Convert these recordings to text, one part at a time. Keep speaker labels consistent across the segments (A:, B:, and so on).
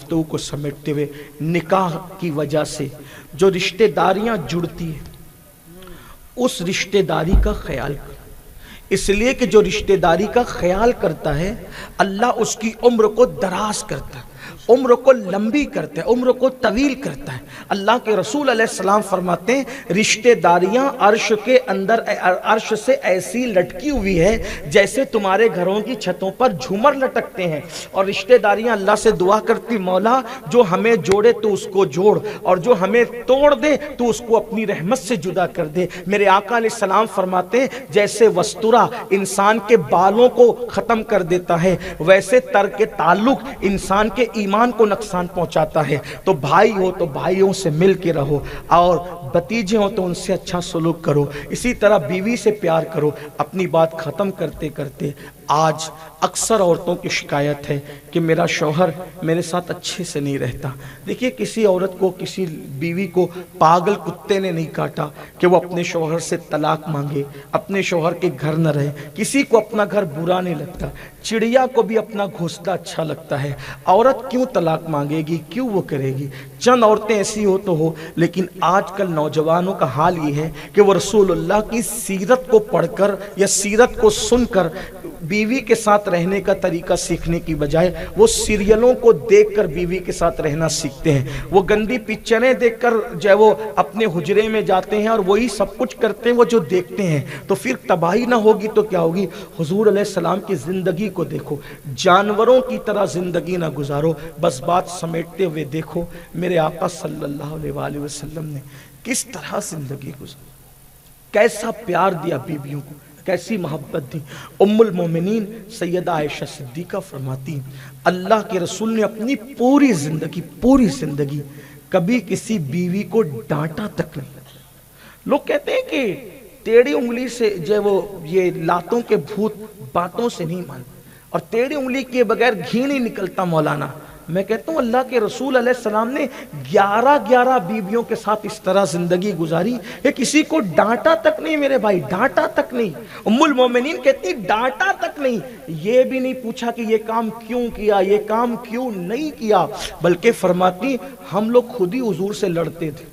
A: گفتگو کو سمیٹتے ہوئے، نکاح کی وجہ سے جو رشتہ داریاں جڑتی ہیں اس رشتہ داری کا خیال کرو، اس لیے کہ جو رشتہ داری کا خیال کرتا ہے اللہ اس کی عمر کو دراز کرتا ہے، عمر کو لمبی کرتا ہے، عمر کو طویل کرتا ہے۔ اللہ کے رسول علیہ السلام فرماتے ہیں رشتہ داریاں عرش کے اندر عرش سے ایسی لٹکی ہوئی ہے جیسے تمہارے گھروں کی چھتوں پر جھومر لٹکتے ہیں، اور رشتہ داریاں اللہ سے دعا کرتی مولا جو ہمیں جوڑے تو اس کو جوڑ، اور جو ہمیں توڑ دے تو اس کو اپنی رحمت سے جدا کر دے۔ میرے آقا علیہ السلام فرماتے ہیں جیسے وستورہ انسان کے بالوں کو ختم کر دیتا ہے ویسے ترک تعلق انسان کے ایمان کو نقصان پہنچاتا ہے۔ تو بھائی ہو تو بھائیوں سے مل کے رہو، اور بھتیجے ہو تو ان سے اچھا سلوک کرو، اسی طرح بیوی سے پیار کرو۔ اپنی بات ختم کرتے کرتے آج اکثر عورتوں کی شکایت ہے کہ میرا شوہر میرے ساتھ اچھے سے نہیں رہتا۔ دیکھیے کسی عورت کو، کسی بیوی کو پاگل کتے نے نہیں کاٹا کہ وہ اپنے شوہر سے طلاق مانگے، اپنے شوہر کے گھر نہ رہے۔ کسی کو اپنا گھر برا نہیں لگتا، چڑیا کو بھی اپنا گھونسلہ اچھا لگتا ہے۔ عورت کیوں طلاق مانگے گی، کیوں وہ کرے گی؟ چند عورتیں ایسی ہو تو ہو، لیکن آج کل نوجوانوں کا حال یہ ہے کہ وہ رسول اللہ کی سیرت کو پڑھ کر یا سیرت کو سن کر بیوی کے ساتھ رہنے کا طریقہ سیکھنے کی بجائے وہ سیریلوں کو دیکھ کر بیوی کے ساتھ رہنا سیکھتے ہیں۔ وہ گندی پکچریں دیکھ کر جو ہے وہ اپنے حجرے میں جاتے ہیں اور وہی سب کچھ کرتے ہیں وہ جو دیکھتے ہیں، تو پھر تباہی نہ ہوگی تو کیا ہوگی؟ حضور علیہ السلام کی زندگی کو دیکھو، جانوروں کی طرح زندگی نہ گزارو۔ بس بات سمیٹتے ہوئے دیکھو میرے آقا صلی اللہ علیہ وآلہ وسلم نے کس طرح زندگی گزاری، کیسا پیار دیا بیویوں کو، کیسی محبت دی۔ ام المومنین سیدہ عائشہ صدیقہ فرماتی اللہ کے رسول نے اپنی پوری زندگی کبھی کسی بیوی کو ڈانٹا تک نہیں۔ لوگ کہتے ہیں کہ ٹیڑھی انگلی سے جو وہ یہ لاتوں کے بھوت باتوں سے نہیں مانتے، اور ٹیڑھی انگلی کے بغیر گھی نہیں نکلتا مولانا۔ میں کہتا ہوں اللہ کے رسول علیہ السلام نے 11 بیویوں کے ساتھ اس طرح زندگی گزاری کہ کسی کو ڈانٹا تک نہیں، میرے بھائی ڈانٹا تک نہیں۔ ام المومنین کہتی ڈانٹا تک نہیں، یہ بھی نہیں پوچھا کہ یہ کام کیوں کیا، یہ کام کیوں نہیں کیا، بلکہ فرماتی ہم لوگ خود ہی حضور سے لڑتے تھے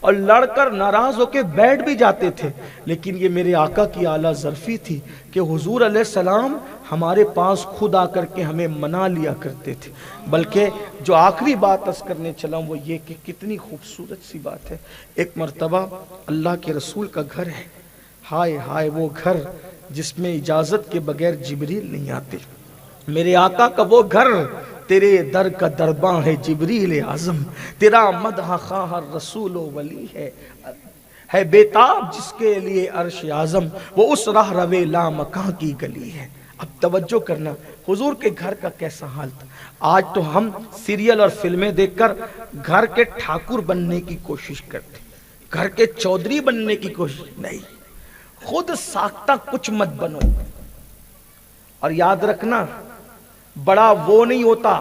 A: اور لڑ کر ناراض ہو کے بیٹھ بھی جاتے تھے، لیکن یہ میرے آقا کی اعلیٰ ظرفی تھی کہ حضور علیہ السلام ہمارے پاس خود آ کر کے ہمیں منا لیا کرتے تھے۔ بلکہ جو آخری بات عرض کرنے چلا ہوں وہ یہ کہ کتنی خوبصورت سی بات ہے۔ ایک مرتبہ اللہ کے رسول کا گھر ہے، ہائے ہائے وہ گھر جس میں اجازت کے بغیر جبریل نہیں آتے۔ میرے آقا کا وہ گھر، تیرے در کا درباں ہے جبریل اعظم، تیرا مدح خواہ رسول و ولی ہے بےتاب جس کے لیے عرش اعظم، وہ اس راہ روے لامکاں کی گلی ہے۔ اب توجہ کرنا حضور کے گھر کا کیسا حال تھا۔ آج تو ہم سیریل اور فلمیں دیکھ کر گھر کے ٹھاکر بننے کی کوشش کرتے، گھر کے چودھری بننے کی کوشش نہیں، خود ساختہ کچھ مت بنو۔ اور یاد رکھنا بڑا وہ نہیں ہوتا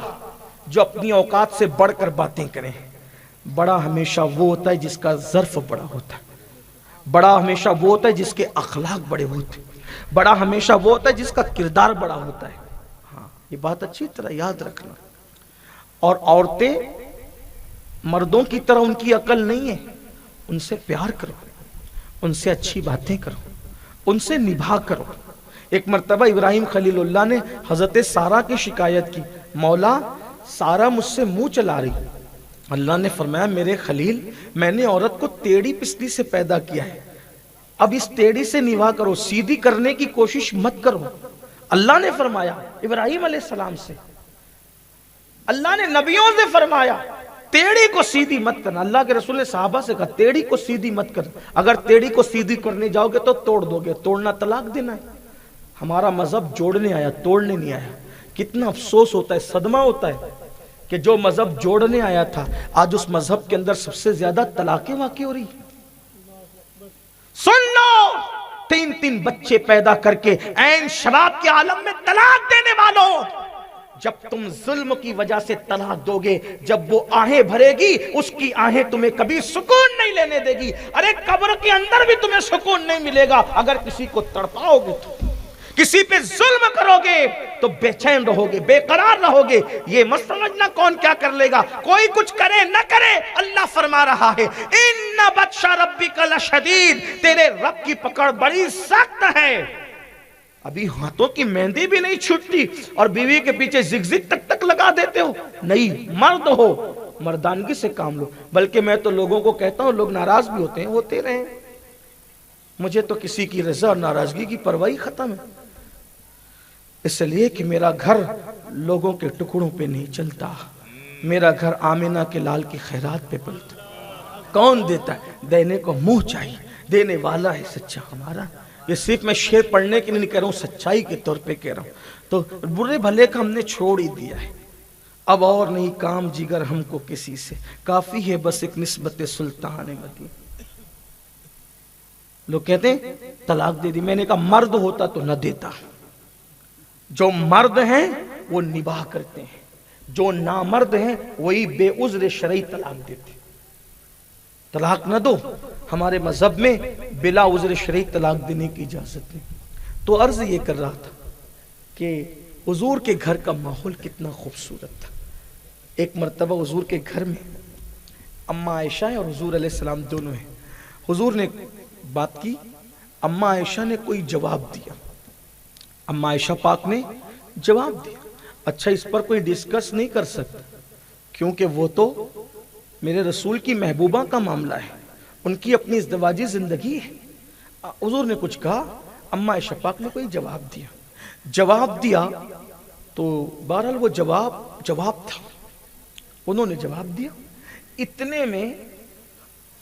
A: جو اپنی اوقات سے بڑھ کر باتیں کریں، بڑا ہمیشہ وہ ہوتا ہے جس کا ظرف بڑا ہوتا ہے، بڑا ہمیشہ وہ ہوتا ہے جس کے اخلاق بڑے ہوتے ہیں، بڑا ہمیشہ وہ ہوتا ہے جس کا کردار بڑا ہوتا ہے۔ ہاں یہ بات اچھی طرح یاد رکھنا۔ اور عورتیں مردوں کی طرح ان کی عقل نہیں ہے، ان سے پیار کرو، ان سے اچھی باتیں کرو، ان سے نبھا کرو۔ ایک مرتبہ ابراہیم خلیل اللہ نے حضرت سارہ کی شکایت کی، مولا سارہ مجھ سے منہ چلا رہی۔ اللہ نے فرمایا میرے خلیل میں نے عورت کو ٹیڑھی پسلی سے پیدا کیا ہے، اب اس ٹیڑھی سے نبھا کرو، سیدھی کرنے کی کوشش مت کرو۔ اللہ نے فرمایا ابراہیم علیہ السلام سے، اللہ نے نبیوں سے فرمایا ٹیڑھی کو سیدھی مت کرنا۔ اللہ کے رسول نے صحابہ سے کہا ٹیڑھی کو سیدھی مت کرنا، اگر ٹیڑھی کو سیدھی کرنے جاؤ گے تو توڑ دو گے، توڑنا طلاق دینا ہے۔ ہمارا مذہب جوڑنے آیا، توڑنے نہیں آیا۔ کتنا افسوس ہوتا ہے، صدمہ ہوتا ہے کہ جو مذہب جوڑنے آیا تھا آج اس مذہب کے اندر سب سے زیادہ طلاقیں واقع ہو رہی ہیں۔ سن لو، 3 بچے پیدا کر کے عین شباب کے عالم میں طلاق دینے والوں، جب تم ظلم کی وجہ سے طلاق دو گے، جب وہ آہیں بھرے گی اس کی آہیں تمہیں کبھی سکون نہیں لینے دے گی۔ ارے قبر کے اندر بھی تمہیں سکون نہیں ملے گا اگر کسی کو تڑپاؤ گے تو، کسی پہ ظلم کرو گے تو بے چین رہو گے، بے قرار رہو گے۔ یہ مت سمجھنا کون کیا کر لے گا، کوئی کچھ کرے نہ کرے، اللہ فرما رہا ہے ان بطش ربک لشدید، تیرے رب کی پکڑ بڑی سخت ہے۔ ابھی ہاتھوں کی مہندی بھی نہیں چھوٹتی اور بیوی کے پیچھے زگ زگ تک تک لگا دیتے ہو۔ نہیں، مرد ہو، مردانگی سے کام لو۔ بلکہ میں تو لوگوں کو کہتا ہوں، لوگ ناراض بھی ہوتے ہیں، ہوتے رہیں، مجھے تو کسی کی رضا اور ناراضگی کی پرواہ ختم ہے، اس لیے کہ میرا گھر لوگوں کے ٹکڑوں پہ نہیں چلتا، میرا گھر آمینہ کے لال کی خیرات پہ پلتا۔ کون دیتا ہے؟ دینے کو منہ چاہیے، دینے والا ہے سچا ہمارا۔ یہ صرف میں شعر پڑھنے کے لیے نہیں کہہ رہا ہوں، سچائی کے طور پہ کہہ رہا ہوں۔ تو برے بھلے کا ہم نے چھوڑ ہی دیا ہے، اب اور نہیں کام جگر ہم کو کسی سے، کافی ہے بس ایک نسبت سلطان مدینہ۔ لوگ کہتے ہیں طلاق دے دی، میں نے کہا مرد ہوتا تو نہ دیتا۔ جو مرد ہیں وہ نباہ کرتے ہیں، جو نامرد ہیں وہی بے عذر شرعی طلاق دیتے۔ طلاق نہ دو، ہمارے مذہب میں بلا عذر شرعی طلاق دینے کی اجازت نہیں۔ تو عرض یہ کر رہا تھا کہ حضور کے گھر کا ماحول کتنا خوبصورت تھا۔ ایک مرتبہ حضور کے گھر میں اماں عائشہ اور حضور علیہ السلام دونوں ہیں۔ حضور نے بات کی، اماں عائشہ نے کوئی جواب دیا، اماں عائشہ پاک نے جواب دیا۔ اچھا، اس پر کوئی ڈسکس نہیں کر سکتا کیونکہ وہ تو میرے رسول کی محبوبہ کا معاملہ ہے، ان کی اپنی ازدواجی زندگی ہے۔ حضور نے کچھ کہا، اماں عائشہ پاک نے کوئی جواب دیا تو بہرحال وہ جواب تھا، انہوں نے جواب دیا۔ اتنے میں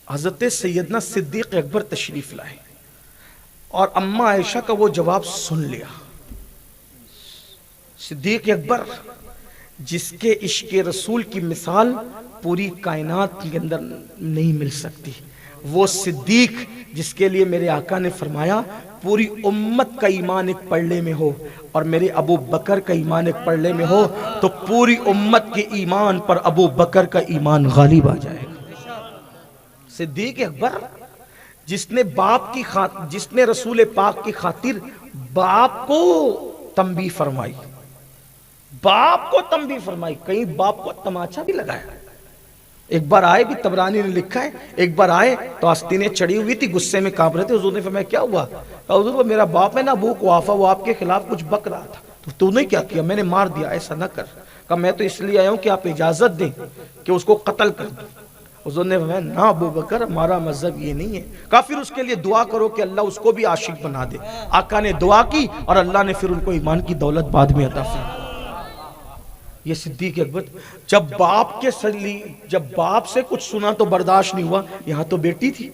A: حضرت سیدنا صدیق اکبر تشریف لائے اور اماں عائشہ کا وہ جواب سن لیا۔ صدیق اکبر جس کے عشق رسول کی مثال پوری کائنات کے اندر نہیں مل سکتی، وہ صدیق جس کے لیے میرے آقا نے فرمایا پوری امت کا ایمان ایک پلڑے میں ہو اور میرے ابو بکر کا ایمان ایک پلڑے میں ہو تو پوری امت کے ایمان پر ابو بکر کا ایمان غالب آ جائے گا۔ صدیق اکبر جس نے رسول پاک کی خاطر باپ کو تنبیہ فرمائی، کہیں باپ کو تماچا بھی لگایا۔ ایک بار آئے بھی، طبرانی نے لکھا ہے، ایک بار آئے تو آستینیں چڑھی ہوئی تھی، غصے میں کانپ رہے تھے۔ حضور نے فرمایا کیا ہوا؟ حضور وہ میرا باپ ہے نا ابو قحافہ، وہ آپ کے خلاف کچھ بک رہا تھا، تو نے کیا کیا؟ میں نے مار دیا۔ ایسا نہ کر، کہا میں تو اس لیے آیا ہوں کہ آپ اجازت دیں کہ اس کو قتل کر دوں۔ حضور نے فرمایا نہ ابو بکر، ہمارا مذہب یہ نہیں ہے۔ کہا پھر اس کے لیے دعا کرو کہ اللہ اس کو بھی عاشق بنا دے۔ آقا نے دعا کی اور اللہ نے پھر ان کو ایمان کی دولت بعد میں عطا فرمائی۔ یہ صدیق اکبر جب باپ سے کچھ سنا تو برداشت نہیں ہوا، یہاں تو بیٹی تھی۔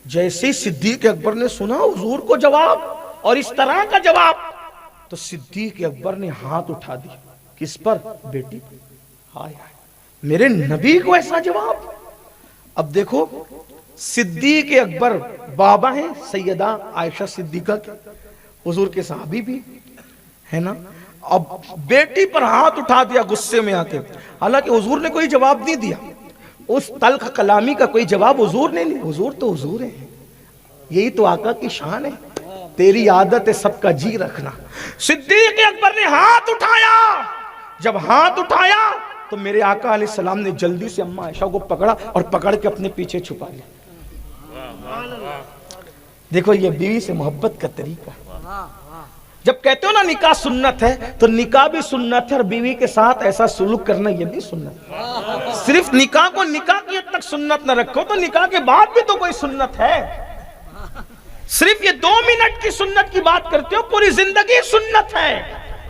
A: جیسے ہی صدیق اکبر نے سنا حضور کو جواب اور اس طرح کا جواب، تو صدیق اکبر نے ہاتھ اٹھا دی۔ کس پر؟ بیٹی۔ ہائے ہائے، میرے نبی کو ایسا جواب! اب دیکھو، صدیق اکبر بابا ہیں سیدہ عائشہ صدیقہ کے، حضور کے صحابی بھی ہے نا، اب بیٹی پر ہاتھ اٹھا دیا غصے میں آ کے۔ حالانکہ حضور نے کوئی جواب نہیں دیا، اس تلخ کلامی کا کوئی جواب حضور نے نہیں۔ حضور تو حضور ہیں، یہی تو آقا کی شان ہے، تیری عادت ہے سب کا جی رکھنا۔ صدیق اکبر نے ہاتھ اٹھایا، جب ہاتھ اٹھایا تو میرے آقا علیہ السلام نے جلدی سے اماں عائشہ کو پکڑا اور پکڑ کے اپنے پیچھے چھپا لیا۔ دیکھو یہ بیوی سے محبت کا طریقہ۔ جب کہتے ہو نا نکاح سنت ہے، تو نکاح بھی سنت ہے اور بیوی کے ساتھ ایسا سلوک کرنا یہ بھی سنت ہے۔ صرف نکاح کو نکاح کی حد تک سنت نہ رکھو تو نکاح کے بعد بھی تو کوئی سنت ہے۔ صرف یہ 2 منٹ کی سنت کی بات کرتے ہو، پوری زندگی سنت ہے۔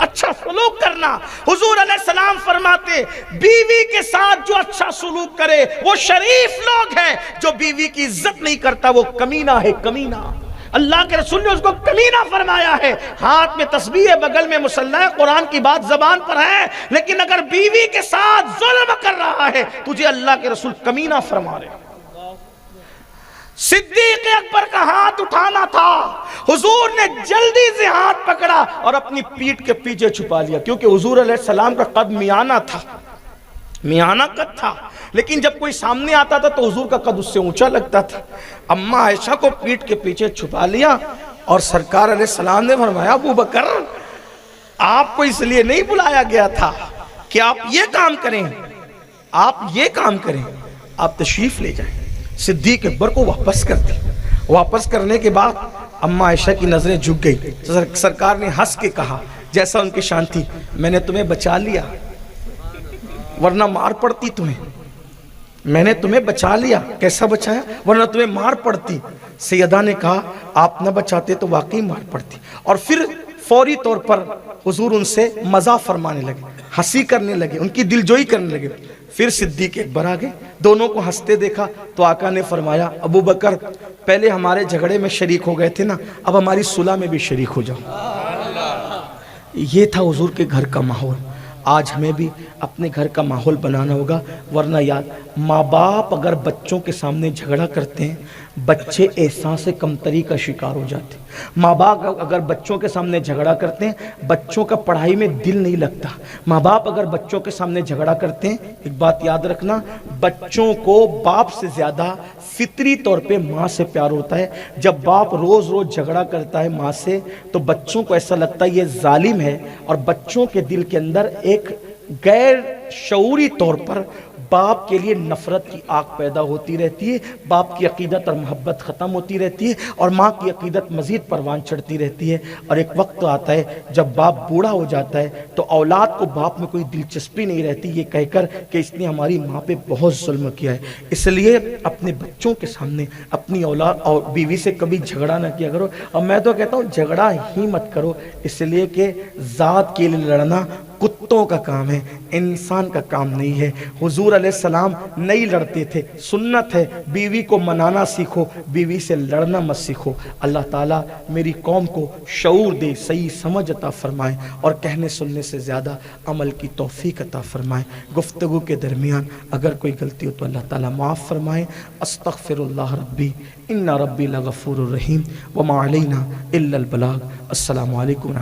A: اچھا سلوک کرنا، حضور علیہ السلام فرماتے بیوی کے ساتھ جو اچھا سلوک کرے وہ شریف لوگ ہیں، جو بیوی کی عزت نہیں کرتا وہ کمینہ ہے، کمینہ۔ اللہ کے رسول نے اس کو کمینہ فرمایا ہے۔ ہاتھ میں تسبیح ہے، بغل میں مصلی ہے، قرآن کی بات زبان پر ہے، لیکن اگر بیوی کے ساتھ ظلم کر رہا ہے تجھے اللہ کے رسول کمینہ فرما رہے ہیں۔ صدیق اکبر کا ہاتھ اٹھانا تھا، حضور نے جلدی سے ہاتھ پکڑا اور اپنی پیٹھ کے پیچھے چھپا لیا، کیونکہ حضور علیہ السلام کا قد میانہ تھا، میانہ قد تھا، لیکن جب کوئی سامنے آتا تھا تو حضور کا قد اس سے اونچا لگتا تھا۔ اماں عائشہ کو پیٹھ کے پیچھے چھپا لیا اور سرکار علیہ السلام نے فرمایا ابو بکر آپ کو اس لیے نہیں بلایا گیا تھا کہ آپ یہ کام کریں، آپ یہ کام کریں، آپ تشریف لے جائیں۔ صدیق اکبر کو واپس کر دی۔ واپس کرنے کے بعد اماں عائشہ کی نظریں جھک گئی۔ سرکار نے ہنس کے کہا جیسا ان کی شان تھی، میں نے تمہیں بچا لیا ورنہ مار پڑتی تمہیں، میں نے تمہیں بچا لیا۔ کیسا بچایا؟ ورنہ تمہیں مار پڑتی۔ سیدہ نے کہا آپ نہ بچاتے تو واقعی مار پڑتی۔ اور پھر فوری طور پر حضور ان سے مزاح فرمانے لگے، ہنسی کرنے لگے، ان کی دلجوئی کرنے لگے۔ پھر صدیق اکبر آگے، دونوں کو ہنستے دیکھا تو آقا نے فرمایا ابو بکر پہلے ہمارے جھگڑے میں شریک ہو گئے تھے نا، اب ہماری صلح میں بھی شریک ہو جاؤ۔ یہ تھا حضور کے گھر کا ماحول۔ آج ہمیں بھی اپنے گھر کا ماحول بنانا ہوگا، ورنہ یاد ماں باپ اگر بچوں کے سامنے جھگڑا کرتے ہیں بچے احساس کمتری کا شکار ہو جاتے ہیں۔ ماں باپ اگر بچوں کے سامنے جھگڑا کرتے ہیں بچوں کا پڑھائی میں دل نہیں لگتا۔ ماں باپ اگر بچوں کے سامنے جھگڑا کرتے ہیں، ایک بات یاد رکھنا، بچوں کو باپ سے زیادہ فطری طور پہ ماں سے پیار ہوتا ہے۔ جب باپ روز روز جھگڑا کرتا ہے ماں سے تو بچوں کو ایسا لگتا ہے یہ ظالم ہے، اور بچوں کے دل کے اندر ایک غیر شعوری طور پر باپ کے لیے نفرت کی آگ پیدا ہوتی رہتی ہے، باپ کی عقیدت اور محبت ختم ہوتی رہتی ہے، اور ماں کی عقیدت مزید پروان چڑھتی رہتی ہے۔ اور ایک وقت آتا ہے جب باپ بوڑھا ہو جاتا ہے تو اولاد کو باپ میں کوئی دلچسپی نہیں رہتی، یہ کہہ کر کہ اس نے ہماری ماں پہ بہت ظلم کیا ہے۔ اس لیے اپنے بچوں کے سامنے اپنی اولاد اور بیوی سے کبھی جھگڑا نہ کیا کرو، اور میں تو کہتا ہوں جھگڑا ہی مت کرو، اس لیے کہ ذات کے لیے لڑنا کتوں کا کام ہے، انسان کا کام نہیں ہے۔ حضور علیہ السلام نہیں لڑتے تھے، سنت ہے بیوی کو منانا سیکھو، بیوی سے لڑنا مت سیکھو۔ اللہ تعالیٰ میری قوم کو شعور دے، صحیح سمجھ عطا فرمائے، اور کہنے سننے سے زیادہ عمل کی توفیق عطا فرمائے۔ گفتگو کے درمیان اگر کوئی غلطی ہو تو اللہ تعالیٰ معاف فرمائے۔ استغفر اللہ ربی ان ربی لغفور الرحیم وما علینا الا البلاغ۔ السلام علیکم۔